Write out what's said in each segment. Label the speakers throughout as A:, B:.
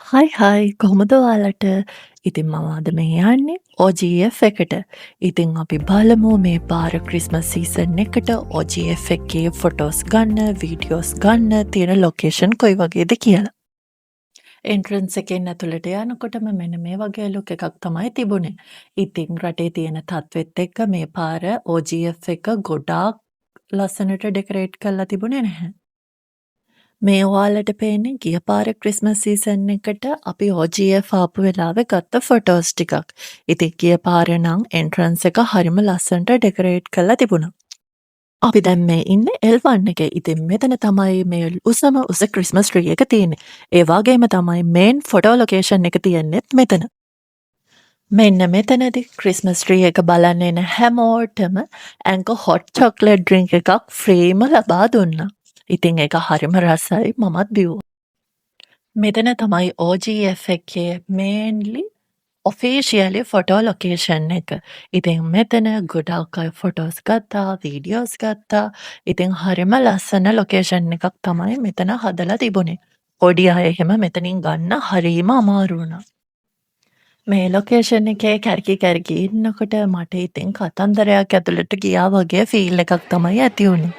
A: හයි හයි කොහොමද ඔයාලට? ඉතින් මම අද මේ යන්නේ OGF එකට. ඉතින් අපි බලමු මේ පාර ක්‍රිස්මස් සීසන් එකට OGF එකේ ෆොටෝස් ගන්න, වීඩියෝස් ගන්න තියෙන ලොකේෂන් කොයි වගේද කියලා. එන්ට්‍රන්ස් එකෙන් ඇතුළට යනකොටම මෙන්න මේ වගේ ලුක් එකක් තමයි තිබුණේ. ඉතින් රටේ තියෙන තත්වෙත් එක්ක මේ පාර OGF එක ගොඩාක් ලස්සනට ඩෙකරේට් කරලා තිබුණේ නැහැ. මේ ඔයාලට පේන්නේ ගිය පාර ක්‍රිස්මස් සීසන් එකට අපි OGF ආපු වෙලාවේ ගත්ත ෆොටෝස් ටිකක්. ඉතින් ගිය පාර නම් එන්ට්‍රන්ස් එක හරිම ලස්සනට ඩෙකරේට් කරලා තිබුණා. අපි දැන් මේ ඉන්නේ L1 එකේ. ඉතින් මෙතන තමයි මේ උසම උස ක්‍රිස්මස් ට්‍රී එක තියෙන්නේ. ඒ වගේම තමයි මේන් ෆොටෝ ලොකේෂන් එක තියෙන්නේත් මෙතන. මෙන්න මෙතනදී ක්‍රිස්මස් ට්‍රී එක බලන්න එන හැමෝටම ඇංකර් හොට් චොක්ලට් ඩ්‍රින්ක් එකක් ෆ්‍රීම ලබා දුන්නා. ඉතින් ඒක හරිම රසයි මමත් බිව්වා. මෙතන තමයි OGF එකේ මේන්ලි ඔෆිෂියලි ෆොටෝ ලොකේෂන් එක. ඉතින් මෙතන ගොඩාක් අය ෆොටෝස් ගත්තා, වීඩියෝස් ගත්තා. ඉතින් හරිම ලස්සන ලොකේෂන් එකක් තමයි මෙතන හදලා තිබුණේ. පොඩි අය එහෙම මෙතනින් ගන්න හරීම අමාරු වුණා. මේ ලොකේෂන් එකේ කැරකි කැරකි ඉන්නකොට මට ඉතින් කතන්දරයක් ඇතුළට ගියා වගේ ෆීල් එකක් තමයි ඇති වුණේ.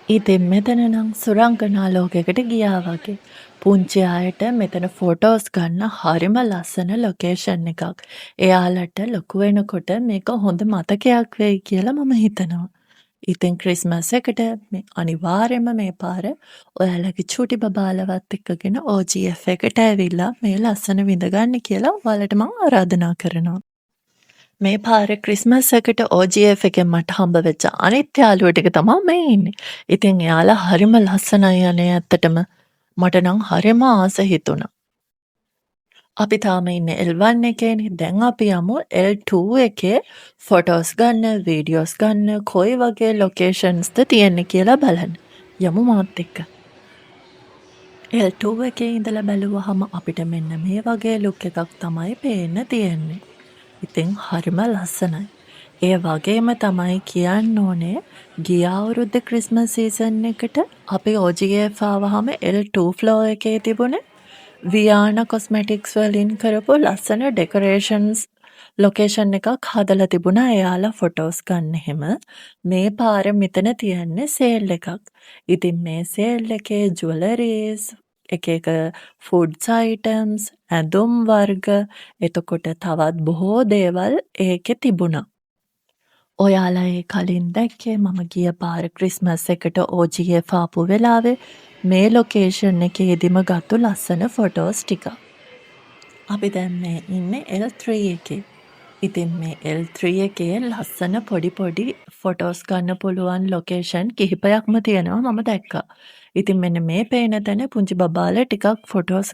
A: ඉතින් මෙතන නම් සුරංගනා ලෝකෙකට ගියා වගේ. පුංචි අයට මෙතන ෆොටෝස් ගන්න හරිම ලස්සන ලොකේෂන් එකක්. එයාලට ලොකු වෙනකොට මේක හොඳ මතකයක් වෙයි කියලා මම හිතනවා. ඉතින් ක්‍රිස්මස් එකට මේ අනිවාර්යයෙන්ම මේ පාර ඔයාලගේ චූටි බබාලවත් එක්කගෙන OGF එකට ඇවිල්ලා මේ ලස්සන විඳගන්න කියලා ඔයාලට මම ආරාධනා කරනවා. මේ පාර ක්‍රිස්මස් එකට OGF එකෙන් මට හම්බ වෙච්ච අනිත් යාළුවෝ ටික තමයි මේ ඉන්නේ. ඉතින් එයාලා හරිම ලස්සනයි අනේ ඇත්තටම. මට නම් හරිම ආස හිතුණා. අපි තාම ඉන්නේ L1 එකේනේ. දැන් අපි යමු L2 එකේ ෆොටෝස් ගන්න, වීඩියෝස් ගන්න කොයි වගේ ලොකේෂන්ස්ද තියෙන්නේ කියලා බලන්න. යමු මාත් එක්ක. L2 එකේ ඉඳලා බැලුවහම අපිට මෙන්න මේ වගේ ලුක් එකක් තමයි පේන්න තියෙන්නේ. ඉතින් හරිම ලස්සනයි. ඒ වගේම තමයි කියන්න ඕනේ ගිය අවුරුද්ද ක්‍රිස්මස් සීසන් එකට අපි OGF ආවහම L2 ෆ්ලෝර් එකේ තිබුණේ වියානා කොස්මෙටික්ස් වලින් කරපු ලස්සන ඩෙකොරේෂන්ස් ලොකේෂන් එකක් හදලා තිබුණා එයාලා ෆොටෝස් ගන්න එහෙම. මේ පාර මෙතන තියන්නේ සේල් එකක්. ඉතින් මේ සේල් එකේ ජුවලරීස් එක ෆුඩ්ස් අයිටම්ස් ඇඳුම් වර්ග එතකොට තවත් බොහෝ දේවල් ඒකෙ තිබුණා. ඔයාලා ඒ කලින් දැක්කේ මම ගිය පාර ක්‍රිස්මස් එකට OGF ආපු වෙලාවේ මේ ලොකේෂන් එකේදීම ගත්තු ලස්සන ෆොටෝස් ටික. අපි දැන් මේ ඉන්නේ L3 එකේ. ඉතින් මේ L3 එකේ ලස්සන පොඩි ෆොටෝස් ගන්න පුළුවන් ලොකේෂන් කිහිපයක්ම තියෙනවා මම දැක්කා. ඉතින් මෙන්න මේ පේන තැන පුංචි බබාලා ටිකක් ෆොටෝස්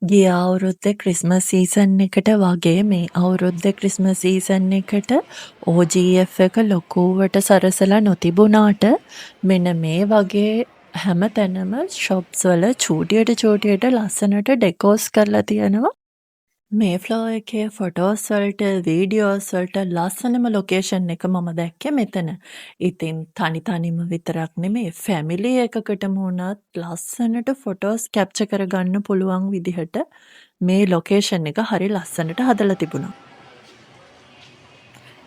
A: ගිය අවුරුද්දේ ක්‍රිස්මස් සීසන් එකට වගේ මේ අවුරුද්දේ ක්‍රිස්මස් සීසන් එකට OGF එක ලොකුවට සරසලා නොතිබුණාට මෙන්න මේ වගේ හැම තැනම ෂොප්ස් වල චූටියට ලස්සනට ඩෙකෝස් කරලා තියෙනවා. මේ ෆ්ලෝ එකේ ෆොටෝස් වලට වීඩියෝස් වලට ලස්සනම ලොකේෂන් එක මම දැක්කේ මෙතන. ඉතින් තනිම විතරක් නෙමේ ෆැමිලි එකකටම වුණත් ලස්සනට ෆොටෝස් කැප්චර් කරගන්න පුළුවන් විදිහට මේ ලොකේෂන් එක හරි ලස්සනට හදලා තිබුණා.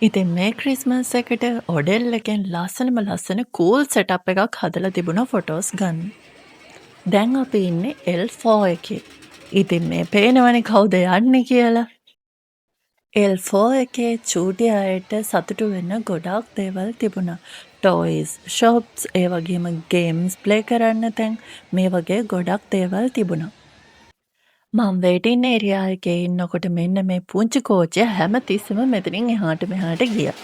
A: ඉතින් මේ ක්‍රිස්මස් එකට ඔඩෙල් එකෙන් ලස්සන කූල් සෙටප් එකක් හදලා තිබුණා ෆොටෝස් ගන්න. දැන් අපි ඉන්නේ L4 එකේ. ඉතින් මේ පේනවනේ කවුද යන්නේ කියලා. L4 එකේ චූටි අයට සතුටු වෙන්න ගොඩාක් දේවල් තිබුණා. ටොයිස්, ෂොප්ස්, ඒ වගේම ගේම්ස් ප්ලේ කරන්න තැන් මේ වගේ ගොඩක් දේවල් තිබුණා. මම වේටින් ඒරියා එකේ ඉන්නකොට මෙන්න මේ පුංචි කෝච්චිය හැමතිස්සෙම මෙතනින් එහාට මෙහාට ගියා.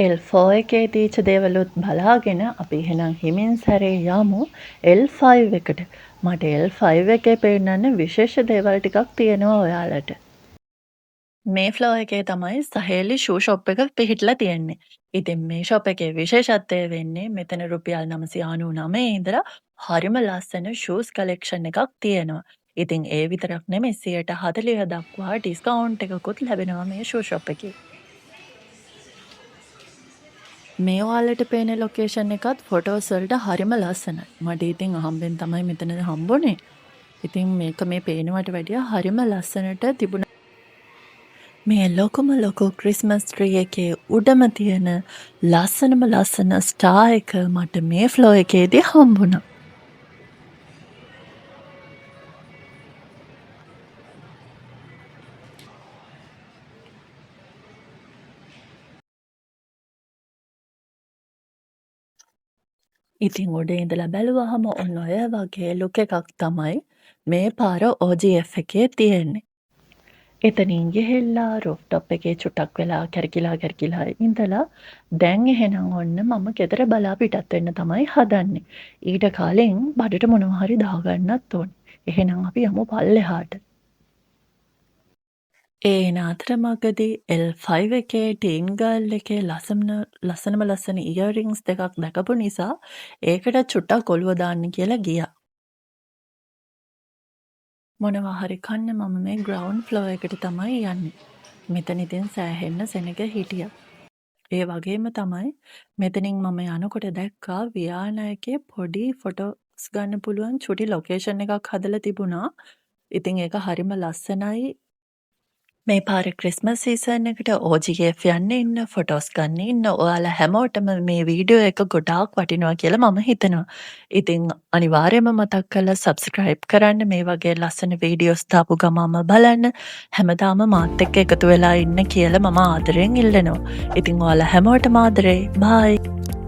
A: L4 එකේ තීච්ච දේවලුත් බලාගෙන අපි එහෙනම් හිමින් සැරේ යමු L5 එකට. මට L5 එකේ පෙන්නන්න විශේෂ දේවල් ටිකක් තියෙනවා ඔයාලට. මේ ෆ්ලෝ එකේ තමයි සහේලි ෂූ ෂොප් එක පිහිටලා තියෙන්නේ. ඉතින් මේ ෂොප් එකේ විශේෂත්වය වෙන්නේ මෙතන රුපියල් 999 ඉඳලා හරිම ලස්සන ෂූස් කලෙක්ෂන් එකක් තියෙනවා. ඉතින් ඒ විතරක් නෙමෙයි 40% දක්වා ඩිස්කවුන්ට් එකකුත් ලැබෙනවා මේ ෂූ ෂොප් එකේ. මේ ඔයාලට පේන ලොකේෂන් එකත් ෆොටෝස් වලට හරිම ලස්සනයි. මට ඉතින් අහම්බෙන් තමයි මෙතන හම්බුනේ. ඉතින් මේක මේ පේනවට වැඩිය හරිම ලස්සනට තිබුණා. මේ ලොකු ක්‍රිස්මස් ට්‍රී එකේ උඩම තියෙන ලස්සනම ලස්සන ස්ටාර් එක මට මේ ෆ්ලෝ එකේදී හම්බුණා. ඉතින් උඩ ඉඳලා බැලුවහම ඔන්න ඔය වගේ ලුක් එකක් තමයි මේ පාර OGF එකේ තියෙන්නේ. එතනින් ගිහිල්ලා රූෆ්ටොප් එකේ චුට්ටක් වෙලා කැරකිලා ඉඳලා දැන් එහෙනම් ඔන්න මම ගෙදර බලා පිටත් වෙන්න තමයි හදන්නේ. ඊට කලින් බඩට මොනවා හරි දාගන්නත් ඕනේ. එහෙනම් අපි යමු පල්ලෙහාට. ඒ අතරමඟදී L5 එකේ ටීන් ගර්ල් එකේ ලස්සන ඉයරින්ග්ස් දෙකක් දැකපු නිසා ඒකට චුට්ටක් ඔළුව දාන්න කියලා ගියා. මොනවා හරි කන්න මම මේ ග්‍රවුන්ඩ් ෆ්ලෝ එකට තමයි යන්නේ. මෙතන ඉතින් සෑහෙන්න සෙනග හිටියා. ඒ වගේම තමයි මෙතනින් මම යනකොට දැක්කා වියානා පොඩි ෆොටෝස් ගන්න පුළුවන් චුටි ලොකේෂන් එකක් හදලා තිබුණා. ඉතින් ඒක හරිම ලස්සනයි. මේ පාර ක්‍රිස්මස් සීසන් එකට OGF යන්න ඉන්න ෆොටෝස් ගන්න ඉන්න ඔයාලා හැමෝටම මේ වීඩියෝ එක ගොඩාක් වටිනවා කියලා මම හිතනවා. ඉතින් අනිවාර්යයෙන්ම මතක් කරලා සබ්ස්ක්‍රයිබ් කරන්න මේ වගේ ලස්සන වීඩියෝස් දාපු ගමම බලන්න හැමදාම මාත් එක්ක එකතු වෙලා ඉන්න කියලා මම ආදරෙන් ඉල්ලනවා. ඉතින් ඔයාලා හැමෝටම ආදරේ. බයි.